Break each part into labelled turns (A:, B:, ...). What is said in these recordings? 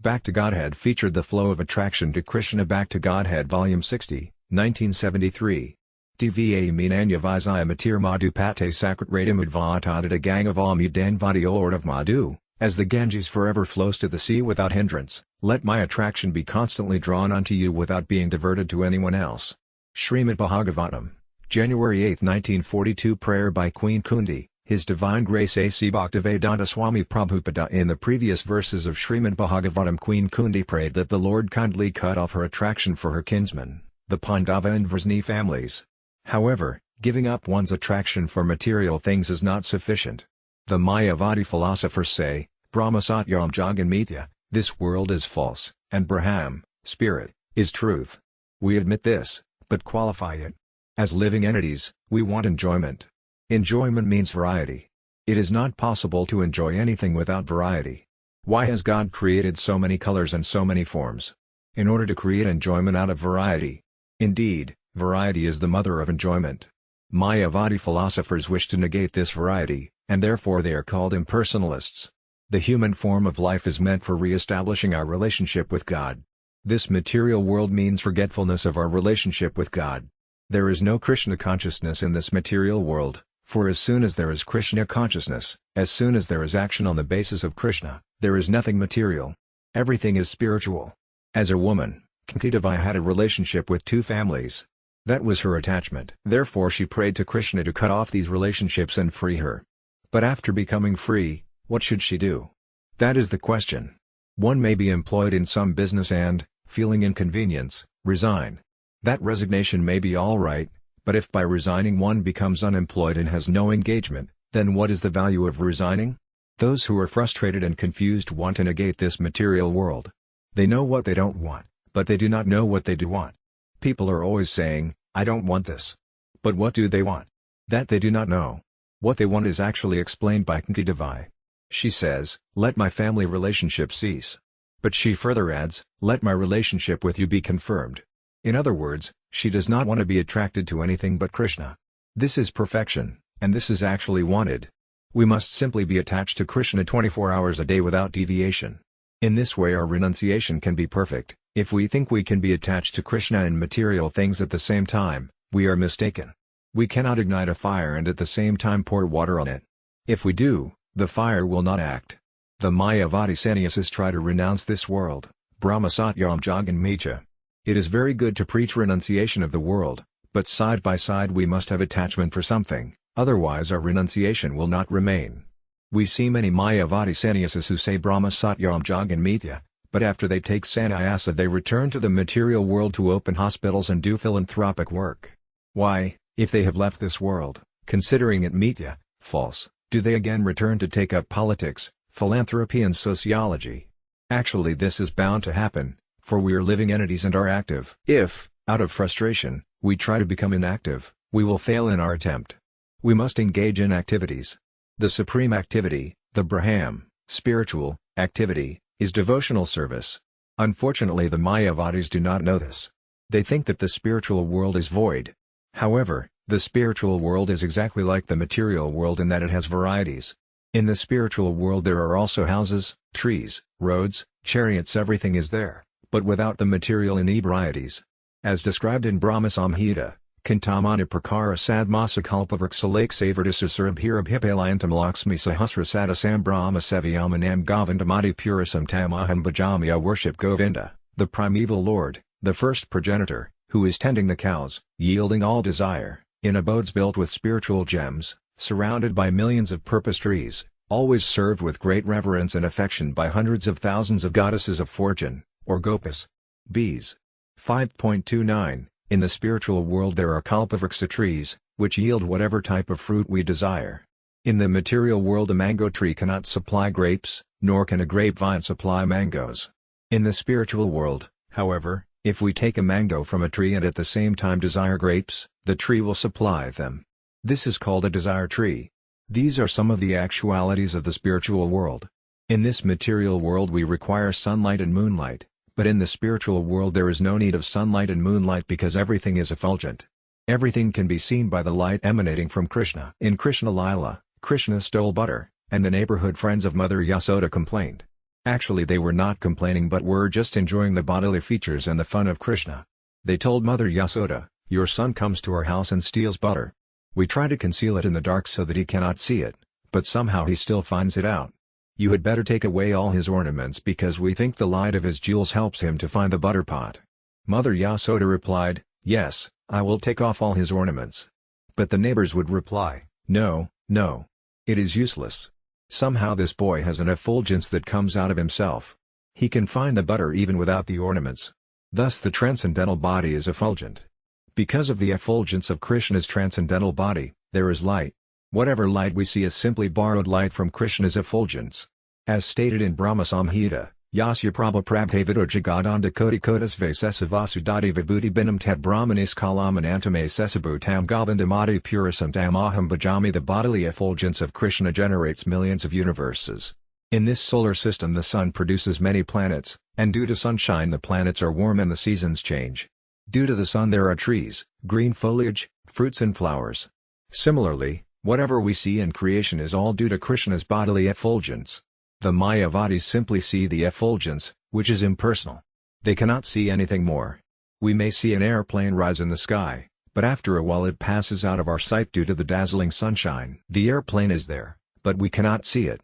A: Back to Godhead featured The Flow of Attraction to Krishna. Back to Godhead Volume 60, 1973. Tva Minanya Vizaya Matir Madhu Pate Sakrat Radam Udvatadada Gang of Amudanvadi. O Lord of Madhu, as the Ganges forever flows to the sea without hindrance, let my attraction be constantly drawn unto you without being diverted to anyone else. Srimad Bhagavatam, January 8, 1942. Prayer by Queen Kundi, His Divine Grace A.C. Bhaktivedanta Swami Prabhupada. In the previous verses of Srimad Bhagavatam, Queen Kundi prayed that the Lord kindly cut off her attraction for her kinsmen, the Pandava and Vrasni families. However, giving up one's attraction for material things is not sufficient. The Mayavadi philosophers say, Brahma Satyam Jagan Mithya, this world is false, and Braham, spirit, is truth. We admit this, but qualify it. As living entities, we want enjoyment. Enjoyment means variety. It is not possible to enjoy anything without variety. Why has God created so many colors and so many forms? In order to create enjoyment out of variety. Indeed, variety is the mother of enjoyment. Mayavadi philosophers wish to negate this variety, and therefore they are called impersonalists. The human form of life is meant for re-establishing our relationship with God. This material world means forgetfulness of our relationship with God. There is no Krishna consciousness in this material world. For as soon as there is Krishna consciousness, as soon as there is action on the basis of Krishna, there is nothing material. Everything is spiritual. As a woman, Kuntidevai had a relationship with two families. That was her attachment. Therefore she prayed to Krishna to cut off these relationships and free her. But after becoming free, what should she do? That is the question. One may be employed in some business and, feeling inconvenience, resign. That resignation may be all right. But if by resigning one becomes unemployed and has no engagement, then what is the value of resigning? Those who are frustrated and confused want to negate this material world. They know what they don't want, but they do not know what they do want. People are always saying, I don't want this. But what do they want? That they do not know. What they want is actually explained by Kuntidevai. She says, let my family relationship cease. But she further adds, let my relationship with you be confirmed. In other words, she does not want to be attracted to anything but Krishna. This is perfection, and this is actually wanted. We must simply be attached to Krishna 24 hours a day without deviation. In this way our renunciation can be perfect. If we think we can be attached to Krishna and material things at the same time, we are mistaken. We cannot ignite a fire and at the same time pour water on it. If we do, the fire will not act. The Mayavadi sannyasis try to renounce this world, Brahma Satyam Jagan Mithya. It is very good to preach renunciation of the world, but side by side we must have attachment for something, otherwise our renunciation will not remain. We see many Mayavadi sannyasis who say Brahma Satyam Jagan Mithya, but after they take sannyasa they return to the material world to open hospitals and do philanthropic work. Why, if they have left this world, considering it mithya, false, do they again return to take up politics, philanthropy and sociology? Actually this is bound to happen. For we are living entities and are active. If, out of frustration, we try to become inactive, we will fail in our attempt. We must engage in activities. The supreme activity, the Braham, spiritual, activity, is devotional service. Unfortunately the Mayavadis do not know this. They think that the spiritual world is void. However, the spiritual world is exactly like the material world in that it has varieties. In the spiritual world there are also houses, trees, roads, chariots, everything is there. But without the material inebriaties. As described in Brahma Samhita, Kantamani Prakara Sadmasa Kalpavrikshalake Savartisasarabhirabhipalayantam Lakshmi Sahasra Sadasam Brahma Sevayamanam Govindamadi Purasam Tamaham Bhajami. I worship Govinda, the primeval Lord, the first progenitor, who is tending the cows, yielding all desire, in abodes built with spiritual gems, surrounded by millions of purpose trees, always served with great reverence and affection by hundreds of thousands of goddesses of fortune, or gopas. Bees. 5.29 In the spiritual world there are kalpavriksha trees, which yield whatever type of fruit we desire. In the material world a mango tree cannot supply grapes, nor can a grapevine supply mangoes. In the spiritual world, however, if we take a mango from a tree and at the same time desire grapes, the tree will supply them. This is called a desire tree. These are some of the actualities of the spiritual world. In this material world we require sunlight and moonlight. But in the spiritual world there is no need of sunlight and moonlight because everything is effulgent. Everything can be seen by the light emanating from Krishna. In Krishna Lila, Krishna stole butter, and the neighborhood friends of Mother Yasoda complained. Actually they were not complaining but were just enjoying the bodily features and the fun of Krishna. They told Mother Yasoda, "Your son comes to our house and steals butter. We try to conceal it in the dark so that he cannot see it, but somehow he still finds it out. You had better take away all his ornaments because we think the light of his jewels helps him to find the butter pot." Mother Yasoda replied, "Yes, I will take off all his ornaments." But the neighbors would reply, "No, no. It is useless. Somehow this boy has an effulgence that comes out of himself. He can find the butter even without the ornaments. Thus the transcendental body is effulgent. Because of the effulgence of Krishna's transcendental body, there is light. Whatever light we see is simply borrowed light from Krishna's effulgence. As stated in Brahma Samhita, Yasya Prabha Prabhavido Jagadanda Koti Kotas Vasesa Vasudati Vibhuti Binam Ted Brahmanis Kalamanantame Sesabhutam Govindamadi Purasantam Aham Bhajami. The bodily effulgence of Krishna generates millions of universes. In this solar system the sun produces many planets, and due to sunshine the planets are warm and the seasons change. Due to the sun there are trees, green foliage, fruits and flowers. Similarly, whatever we see in creation is all due to Krishna's bodily effulgence. The Mayavadis simply see the effulgence, which is impersonal. They cannot see anything more. We may see an airplane rise in the sky, but after a while it passes out of our sight due to the dazzling sunshine. The airplane is there, but we cannot see it.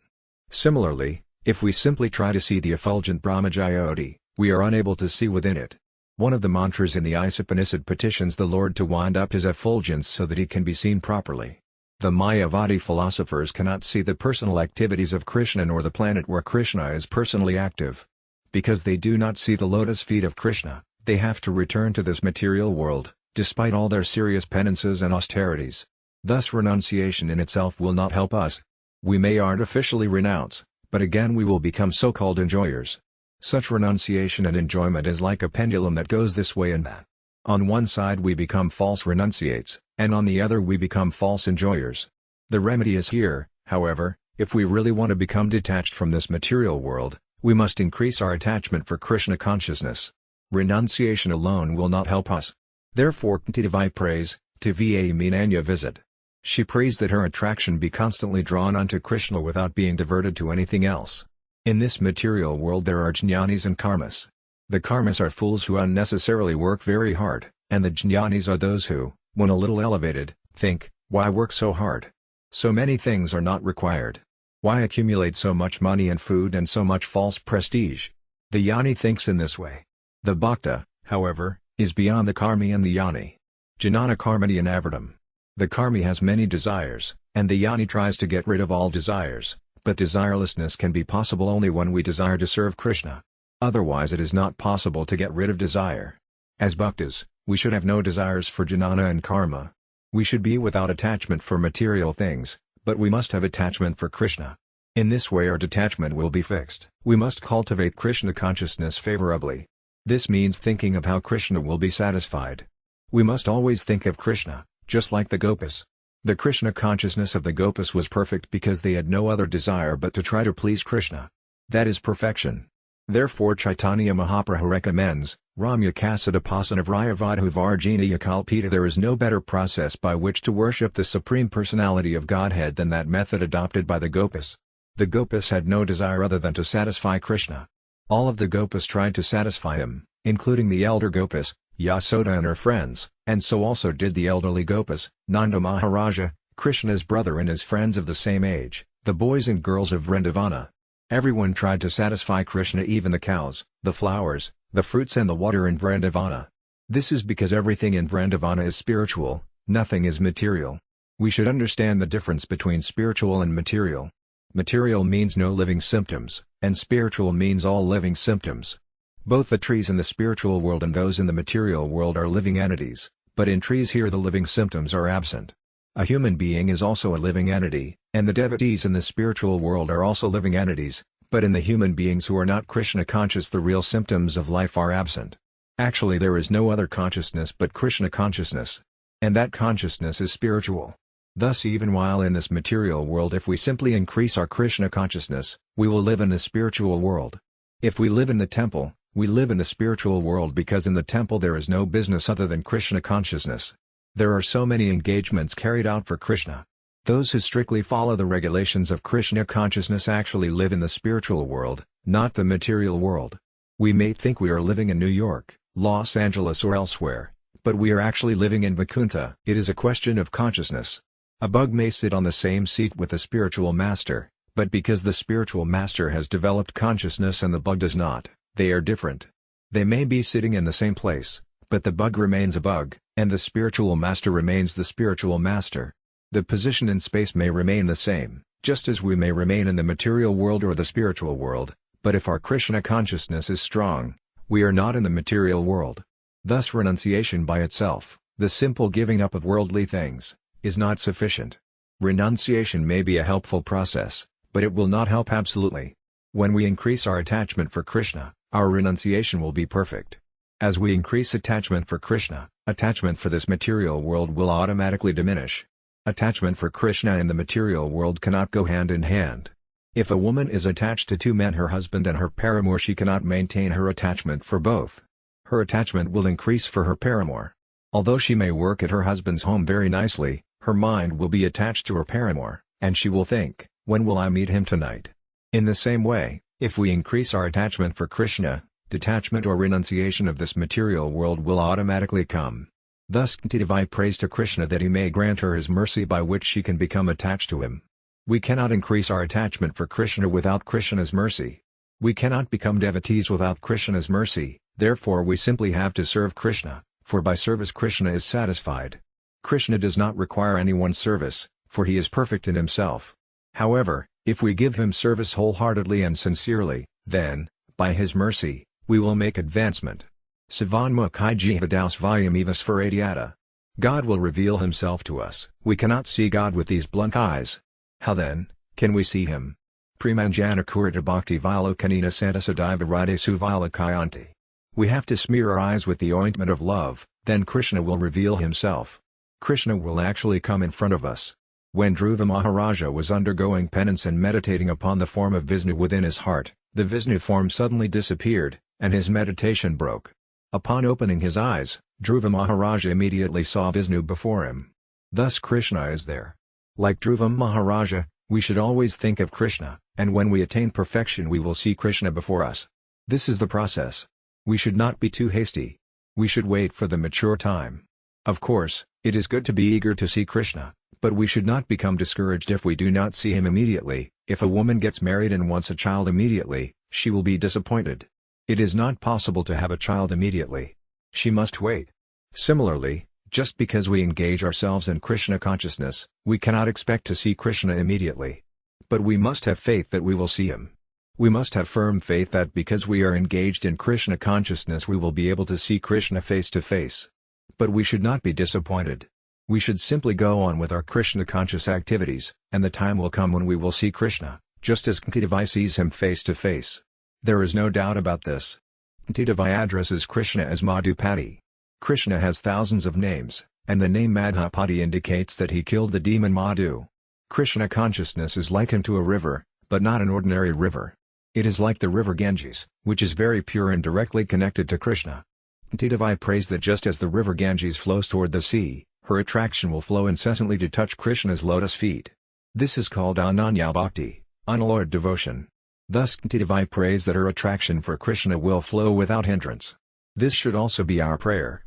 A: Similarly, if we simply try to see the effulgent Brahmajyoti, we are unable to see within it. One of the mantras in the Upanishad petitions the Lord to wind up his effulgence so that he can be seen properly. The Mayavadi philosophers cannot see the personal activities of Krishna nor the planet where Krishna is personally active. Because they do not see the lotus feet of Krishna, they have to return to this material world, despite all their serious penances and austerities. Thus renunciation in itself will not help us. We may artificially renounce, but again we will become so-called enjoyers. Such renunciation and enjoyment is like a pendulum that goes this way and that. On one side we become false renunciates, and on the other we become false enjoyers. The remedy is here, however, if we really want to become detached from this material world, we must increase our attachment for Krishna consciousness. Renunciation alone will not help us. Therefore Kunti prays, "Tva Minanya visit." She prays that her attraction be constantly drawn unto Krishna without being diverted to anything else. In this material world there are jnanis and karmas. The karmas are fools who unnecessarily work very hard, and the jnanis are those who, when a little elevated, think, "Why work so hard? So many things are not required. Why accumulate so much money and food and so much false prestige?" The jnani thinks in this way. The bhakta, however, is beyond the karmi and the jnani. Jnana karmati anavritam. The karmi has many desires, and the jnani tries to get rid of all desires, but desirelessness can be possible only when we desire to serve Krishna. Otherwise it is not possible to get rid of desire. As bhaktas, we should have no desires for jnana and karma. We should be without attachment for material things, but we must have attachment for Krishna. In this way our detachment will be fixed. We must cultivate Krishna consciousness favorably. This means thinking of how Krishna will be satisfied. We must always think of Krishna, just like the Gopas. The Krishna consciousness of the Gopas was perfect because they had no other desire but to try to please Krishna. That is perfection. Therefore Chaitanya Mahaprabhu recommends, Ramya Kasadapasana Vrayavadhu Varjiniya Kalpita. There is no better process by which to worship the Supreme Personality of Godhead than that method adopted by the Gopas. The Gopas had no desire other than to satisfy Krishna. All of the Gopas tried to satisfy him, including the elder Gopas, Yasoda and her friends, and so also did the elderly Gopas, Nanda Maharaja, Krishna's brother and his friends of the same age, the boys and girls of Vrindavana. Everyone tried to satisfy Krishna, even the cows, the flowers, the fruits and the water in Vrindavana. This is because everything in Vrindavana is spiritual, nothing is material. We should understand the difference between spiritual and material. Material means no living symptoms, and spiritual means all living symptoms. Both the trees in the spiritual world and those in the material world are living entities, but in trees here the living symptoms are absent. A human being is also a living entity, and the devotees in the spiritual world are also living entities, but in the human beings who are not Krishna conscious the real symptoms of life are absent. Actually there is no other consciousness but Krishna consciousness. And that consciousness is spiritual. Thus even while in this material world if we simply increase our Krishna consciousness, we will live in the spiritual world. If we live in the temple, we live in the spiritual world because in the temple there is no business other than Krishna consciousness. There are so many engagements carried out for Krishna. Those who strictly follow the regulations of Krishna consciousness actually live in the spiritual world, not the material world. We may think we are living in New York, Los Angeles or elsewhere, but we are actually living in Vaikuntha. It is a question of consciousness. A bug may sit on the same seat with the spiritual master, but because the spiritual master has developed consciousness and the bug does not, they are different. They may be sitting in the same place, but the bug remains a bug, and the spiritual master remains the spiritual master. The position in space may remain the same, just as we may remain in the material world or the spiritual world, but if our Krishna consciousness is strong, we are not in the material world. Thus renunciation by itself, the simple giving up of worldly things, is not sufficient. Renunciation may be a helpful process, but it will not help absolutely. When we increase our attachment for Krishna, our renunciation will be perfect. As we increase attachment for Krishna, attachment for this material world will automatically diminish. Attachment for Krishna and the material world cannot go hand in hand. If a woman is attached to two men, her husband and her paramour, she cannot maintain her attachment for both. Her attachment will increase for her paramour. Although she may work at her husband's home very nicely, her mind will be attached to her paramour, and she will think, "When will I meet him tonight?" In the same way, if we increase our attachment for Krishna, detachment or renunciation of this material world will automatically come. Thus Kunti prays to Krishna that he may grant her his mercy by which she can become attached to him. We cannot increase our attachment for Krishna without Krishna's mercy. We cannot become devotees without Krishna's mercy, therefore we simply have to serve Krishna, for by service Krishna is satisfied. Krishna does not require anyone's service, for he is perfect in himself. However, if we give him service wholeheartedly and sincerely, then, by his mercy, we will make advancement. Savanmukhi Jihadaus Vyamivas Faradiata. God will reveal himself to us. We cannot see God with these blunt eyes. How then, can we see him? Premanjana Kurita Bhakti Vilokanina Santasadaiva Rade Suvilakayanti. We have to smear our eyes with the ointment of love, then Krishna will reveal himself. Krishna will actually come in front of us. When Dhruva Maharaja was undergoing penance and meditating upon the form of Vishnu within his heart, the Vishnu form suddenly disappeared, and his meditation broke. Upon opening his eyes, Dhruva Maharaja immediately saw Vishnu before him. Thus Krishna is there. Like Dhruva Maharaja, we should always think of Krishna, and when we attain perfection we will see Krishna before us. This is the process. We should not be too hasty. We should wait for the mature time. Of course, it is good to be eager to see Krishna, but we should not become discouraged if we do not see him immediately. If a woman gets married and wants a child immediately, she will be disappointed. It is not possible to have a child immediately. She must wait. Similarly, just because we engage ourselves in Krishna consciousness, we cannot expect to see Krishna immediately. But we must have faith that we will see him. We must have firm faith that because we are engaged in Krishna consciousness we will be able to see Krishna face to face. But we should not be disappointed. We should simply go on with our Krishna conscious activities, and the time will come when we will see Krishna, just as Kunti sees him face to face. There is no doubt about this. Kunti addresses Krishna as Madhupati. Krishna has thousands of names, and the name Madhupati indicates that he killed the demon Madhu. Krishna consciousness is likened to a river, but not an ordinary river. It is like the river Ganges, which is very pure and directly connected to Krishna. Kunti prays that just as the river Ganges flows toward the sea, her attraction will flow incessantly to touch Krishna's lotus feet. This is called Ananya Bhakti, unalloyed devotion. Thus Kunti prays that her attraction for Krishna will flow without hindrance. This should also be our prayer.